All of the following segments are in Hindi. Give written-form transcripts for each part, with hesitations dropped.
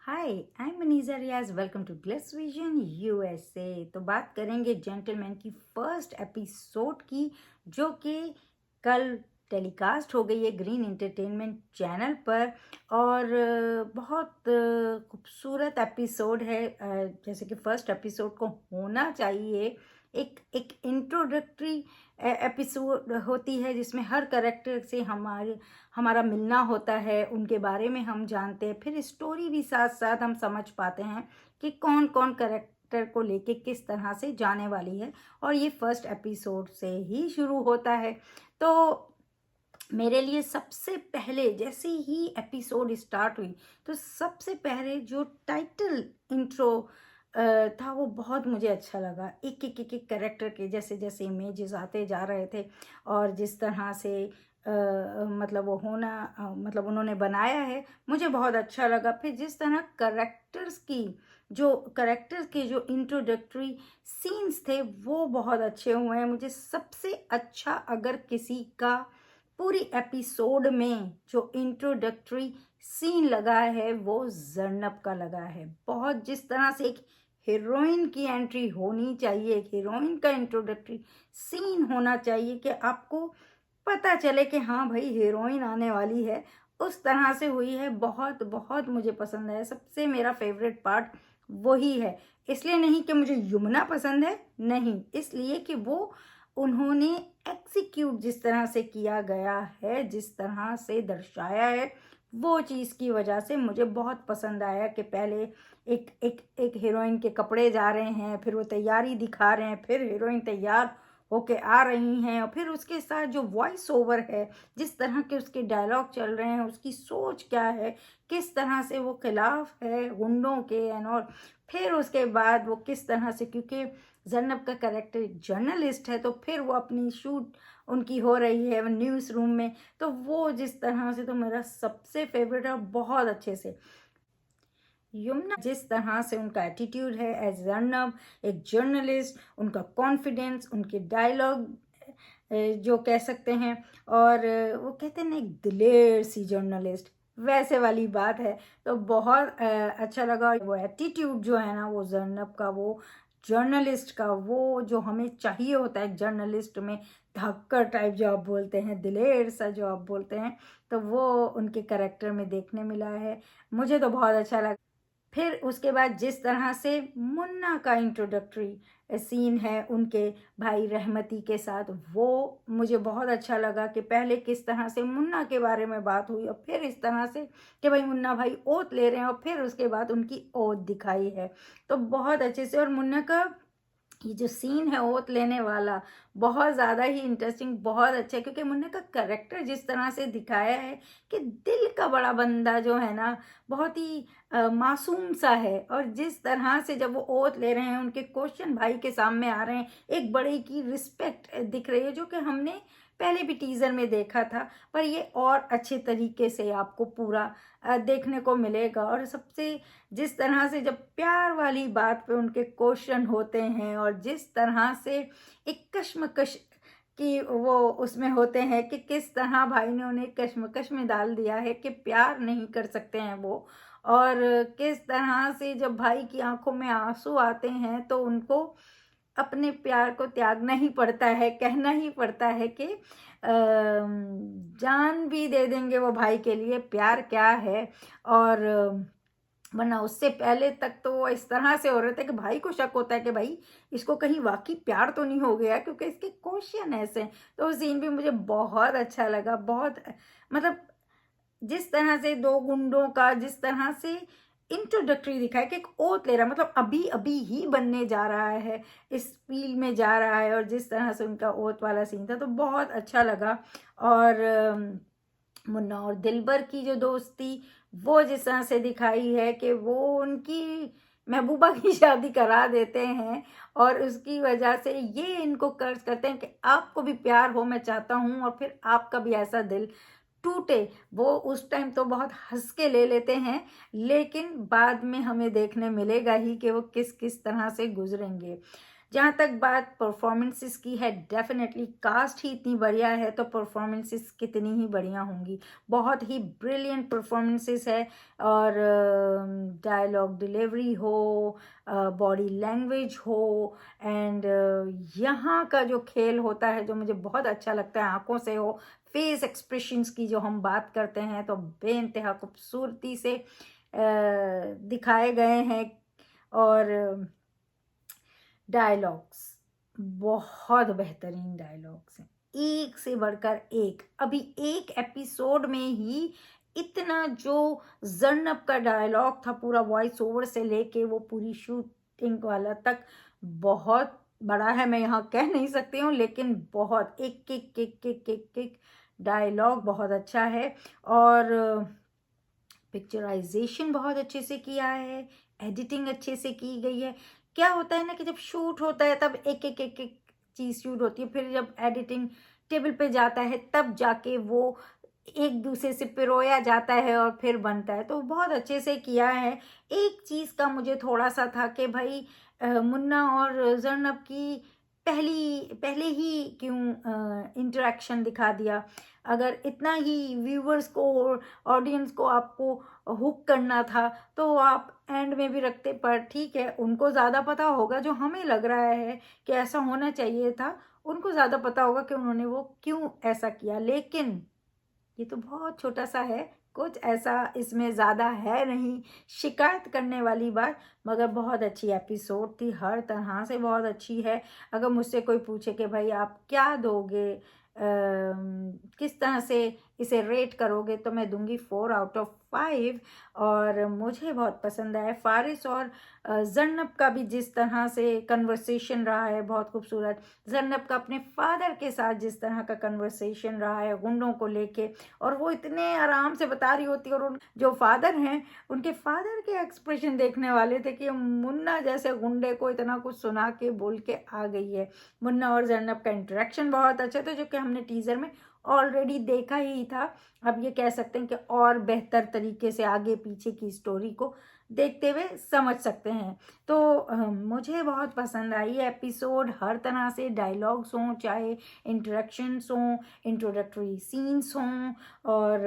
Hi, I am Maniza Riyaz. Welcome to Glis Vision USA. तो बात करेंगे जेंटलमैन की फर्स्ट एपिसोड की, जो कि कल टेलीकास्ट हो गई है ग्रीन एंटरटेनमेंट चैनल पर। और बहुत खूबसूरत एपिसोड है। जैसे कि फर्स्ट एपिसोड को होना चाहिए, एक एक इंट्रोडक्टरी एपिसोड होती है जिसमें हर करेक्टर से हमारा मिलना होता है, उनके बारे में हम जानते हैं, फिर स्टोरी भी साथ साथ हम समझ पाते हैं कि कौन कौन करेक्टर को लेके किस तरह से जाने वाली है। और ये फर्स्ट एपिसोड से ही शुरू होता है। तो मेरे लिए सबसे पहले जैसे ही एपिसोड स्टार्ट हुई, तो सबसे पहले जो टाइटल इंट्रो था वो बहुत मुझे अच्छा लगा। एक एक एक एक कैरेक्टर के जैसे जैसे इमेजेस आते जा रहे थे, और जिस तरह से मतलब वो होना मतलब उन्होंने बनाया है, मुझे बहुत अच्छा लगा। फिर जिस तरह करेक्टर्स के जो इंट्रोडक्टरी सीन्स थे वो बहुत अच्छे हुए हैं। मुझे सबसे अच्छा अगर किसी का पूरी एपिसोड में जो इंट्रोडक्टरी सीन लगा है वो जर्नब का लगा है। बहुत जिस तरह से एक हीरोइन की एंट्री होनी चाहिए, एक हीरोइन का इंट्रोडक्टरी सीन होना चाहिए कि आपको पता चले कि हाँ भाई हीरोइन आने वाली है, उस तरह से हुई है। बहुत बहुत मुझे पसंद है। सबसे मेरा फेवरेट पार्ट वही है। इसलिए नहीं कि मुझे यमुना पसंद है, नहीं, इसलिए कि वो उन्होंने एग्जीक्यूट जिस तरह से किया गया है, जिस तरह से दर्शाया है, वो चीज़ की वजह से मुझे बहुत पसंद आया। कि पहले एक एक एक हीरोइन के कपड़े जा रहे हैं, फिर वो तैयारी दिखा रहे हैं, फिर हीरोइन तैयार होके आ रही हैं, और फिर उसके साथ जो वॉइस ओवर है, जिस तरह के उसके डायलॉग चल रहे हैं, उसकी सोच क्या है, किस तरह से वो खिलाफ है गुंडों के एंड और फिर उसके बाद वो किस तरह से, क्योंकि जन्नब का कैरेक्टर एक जर्नलिस्ट है, तो फिर वो अपनी शूट उनकी हो रही है न्यूज़ रूम में, तो वो जिस तरह से, तो मेरा सबसे फेवरेट है। बहुत अच्छे से यमुना जिस तरह से उनका एटीट्यूड है एज जर्नब, एक जर्नलिस्ट, उनका कॉन्फिडेंस, उनके डायलॉग जो कह सकते हैं, और वो कहते हैं ना एक दिलेर सी जर्नलिस्ट, वैसे वाली बात है। तो बहुत अच्छा लगा। वो एटीट्यूड जो है ना, वो जर्नब का, वो जर्नलिस्ट का, वो जो हमें चाहिए होता है जर्नलिस्ट में, धक्कर टाइप जो आप बोलते हैं, दिलेर सा जो आप बोलते हैं, तो वो उनके करेक्टर में देखने मिला है। मुझे तो बहुत अच्छा लगा। फिर उसके बाद जिस तरह से मुन्ना का इंट्रोडक्टरी सीन है उनके भाई रहमती के साथ, वो मुझे बहुत अच्छा लगा। कि पहले किस तरह से मुन्ना के बारे में बात हुई, और फिर इस तरह से कि भाई मुन्ना भाई ओत ले रहे हैं, और फिर उसके बाद उनकी ओत दिखाई है। तो बहुत अच्छे से, और मुन्ना का ये जो सीन है ओत लेने वाला, बहुत ज़्यादा ही इंटरेस्टिंग, बहुत अच्छा है। क्योंकि मुन्ना का करेक्टर जिस तरह से दिखाया है कि दिल का बड़ा बंदा जो है ना, बहुत ही मासूम सा है, और जिस तरह से जब वो ओत ले रहे हैं, उनके क्वेश्चन भाई के सामने आ रहे हैं, एक बड़े की रिस्पेक्ट दिख रही है, जो कि हमने पहले भी टीज़र में देखा था, पर ये और अच्छे तरीके से आपको पूरा देखने को मिलेगा। और सबसे जिस तरह से जब प्यार वाली बात पे उनके क्वेश्चन होते हैं, और जिस तरह से एक कश्मकश कि वो उसमें होते हैं कि किस तरह भाई ने उन्हें कश्मकश में डाल दिया है कि प्यार नहीं कर सकते हैं वो, और किस तरह से जब भाई की आंखों में आंसू आते हैं, तो उनको अपने प्यार को त्यागना ही पड़ता है, कहना ही पड़ता है कि जान भी दे देंगे वो भाई के लिए, प्यार क्या है। और वरना उससे पहले तक तो वो इस तरह से हो रहे थे कि भाई को शक होता है कि भाई इसको कहीं वाकई प्यार तो नहीं हो गया, क्योंकि इसके क्वेश्चन ऐसे हैं। तो वो सीन भी मुझे बहुत अच्छा लगा। बहुत मतलब जिस तरह से दो गुंडों का जिस तरह से इंट्रोडक्टरी दिखाया कि एक ओत ले रहा, मतलब अभी अभी ही बनने जा रहा है, इस फील्ड में जा रहा है, और जिस तरह से उनका ओत वाला सीन था, तो बहुत अच्छा लगा। और मुन्ना और दिलबर की जो दोस्ती, वो जिस तरह से दिखाई है कि वो उनकी महबूबा की शादी करा देते हैं, और उसकी वजह से ये इनको कर्ज करते हैं कि आपको भी प्यार हो, मैं चाहता हूँ, और फिर आपका भी ऐसा दिल टूटे। वो उस टाइम तो बहुत हंस के ले लेते हैं, लेकिन बाद में हमें देखने मिलेगा ही कि वो किस किस तरह से गुजरेंगे। जहाँ तक बात परफॉर्मेंसेस की है, डेफिनेटली कास्ट ही इतनी बढ़िया है तो परफॉर्मेंसेस कितनी ही बढ़िया होंगी। बहुत ही ब्रिलियंट परफॉर्मेंसेस है, और डायलॉग डिलीवरी हो, बॉडी लैंग्वेज हो, एंड यहाँ का जो खेल होता है जो मुझे बहुत अच्छा लगता है, आंखों से हो, फेस एक्सप्रेशंस की जो हम बात करते हैं तो बेइंतहा खूबसूरती से दिखाए गए हैं। और डायलॉग्स बहुत बेहतरीन डायलॉग्स हैं, एक से बढ़कर एक। अभी एक एपिसोड में ही इतना जो जर्नब का डायलॉग था, पूरा वॉइस ओवर से लेके वो पूरी शूटिंग वाला तक, बहुत बड़ा है, मैं यहाँ कह नहीं सकती हूँ, लेकिन बहुत एक एक एक एक एक एक डायलॉग बहुत अच्छा है। और पिक्चराइजेशन बहुत अच्छे से किया है, एडिटिंग अच्छे से की गई है। क्या होता है ना कि जब शूट होता है तब एक एक एक एक चीज़ शूट होती है, फिर जब एडिटिंग टेबल पे जाता है तब जाके वो एक दूसरे से पिरोया जाता है और फिर बनता है, तो बहुत अच्छे से किया है। एक चीज़ का मुझे थोड़ा सा था कि भाई मुन्ना और जर्नब की पहले ही क्यों इंटरेक्शन दिखा दिया। अगर इतना ही व्यूवर्स को, ऑडियंस को आपको हुक करना था तो आप एंड में भी रखते, पर ठीक है, उनको ज़्यादा पता होगा, जो हमें लग रहा है कि ऐसा होना चाहिए था, उनको ज़्यादा पता होगा कि उन्होंने वो क्यों ऐसा किया। लेकिन ये तो बहुत छोटा सा है, कुछ ऐसा इसमें ज़्यादा है नहीं शिकायत करने वाली बात, मगर बहुत अच्छी एपिसोड थी, हर तरह से बहुत अच्छी है। अगर मुझसे कोई पूछे कि भाई आप क्या दोगे, किस तरह से इसे रेट करोगे, तो मैं दूंगी 4/5। और मुझे बहुत पसंद आया फारिस और जर्नब का भी, जिस तरह से कन्वर्सेशन रहा है बहुत खूबसूरत। जर्नब का अपने फादर के साथ जिस तरह का कन्वर्सेशन रहा है गुंडों को लेके, और वो इतने आराम से बता रही होती है, और उन जो फादर हैं उनके फादर के एक्सप्रेशन देखने वाले थे कि मुन्ना जैसे गुंडे को इतना कुछ सुना के बोल के आ गई है। मुन्ना और जर्नब का इंटरेक्शन बहुत अच्छा था, जो कि हमने टीज़र में ऑलरेडी देखा ही था। अब ये कह सकते हैं कि और बेहतर तरीके से आगे पीछे की स्टोरी को देखते हुए समझ सकते हैं। तो मुझे बहुत पसंद आई एपिसोड, हर तरह से डायलॉग्स हों, चाहे इंटरेक्शंस हों, इंट्रोडक्टरी सीन्स हों, और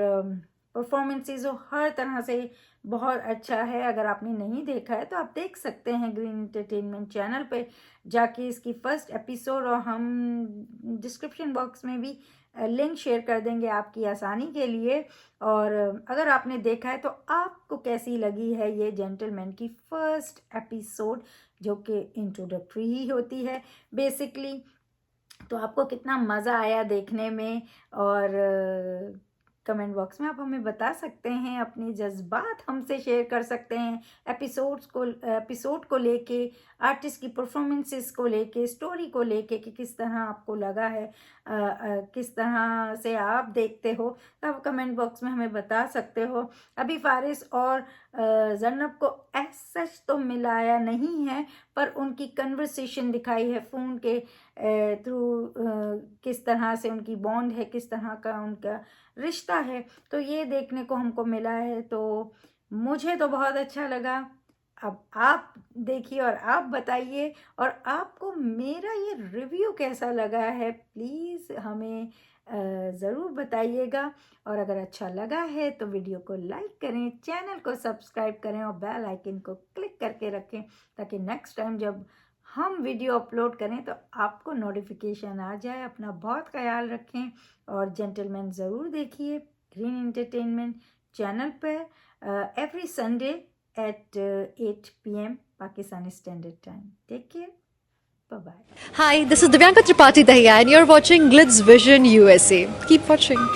परफॉर्मेंसेस हो, हर तरह से बहुत अच्छा है। अगर आपने नहीं देखा है तो आप देख सकते हैं ग्रीन एंटरटेनमेंट चैनल पे जाके इसकी फर्स्ट एपिसोड, और हम डिस्क्रिप्शन बॉक्स में भी लिंक शेयर कर देंगे आपकी आसानी के लिए। और अगर आपने देखा है तो आपको कैसी लगी है ये जेंटलमैन की फर्स्ट एपिसोड, जो कि इंट्रोडक्टरी ही होती है बेसिकली। तो आपको कितना मज़ा आया देखने में, और कमेंट बॉक्स में आप हमें बता सकते हैं, अपने जज्बात हमसे शेयर कर सकते हैं एपिसोड को लेके, आर्टिस्ट की परफॉर्मेंसेस को लेके, स्टोरी को लेके, कि किस तरह आपको लगा है, किस तरह से आप देखते हो, तो आप कमेंट बॉक्स में हमें बता सकते हो। अभी फारिस और जर्नब को एज सच तो मिलाया नहीं है, पर उनकी कन्वर्सेशन दिखाई है फ़ोन के थ्रू, किस तरह से उनकी बॉन्ड है, किस तरह का उनका रिश्ता है, तो ये देखने को हमको मिला है। तो मुझे तो बहुत अच्छा लगा। अब आप देखिए और आप बताइए, और आपको मेरा ये रिव्यू कैसा लगा है, प्लीज़ हमें ज़रूर बताइएगा। और अगर अच्छा लगा है तो वीडियो को लाइक करें, चैनल को सब्सक्राइब करें, और बेल आइकन को क्लिक करके रखें, ताकि नेक्स्ट टाइम जब हम वीडियो अपलोड करें तो आपको नोटिफिकेशन आ जाए। अपना बहुत ख्याल रखें, और जेंटलमैन ज़रूर देखिए ग्रीन एंटरटेनमेंट चैनल पर every Sunday at 8 p.m. Pakistani Standard Time. Take care. Bye-bye. Hi, this is Divyanka Tripathi Dahiya and you're watching Glitz Vision USA. Keep watching.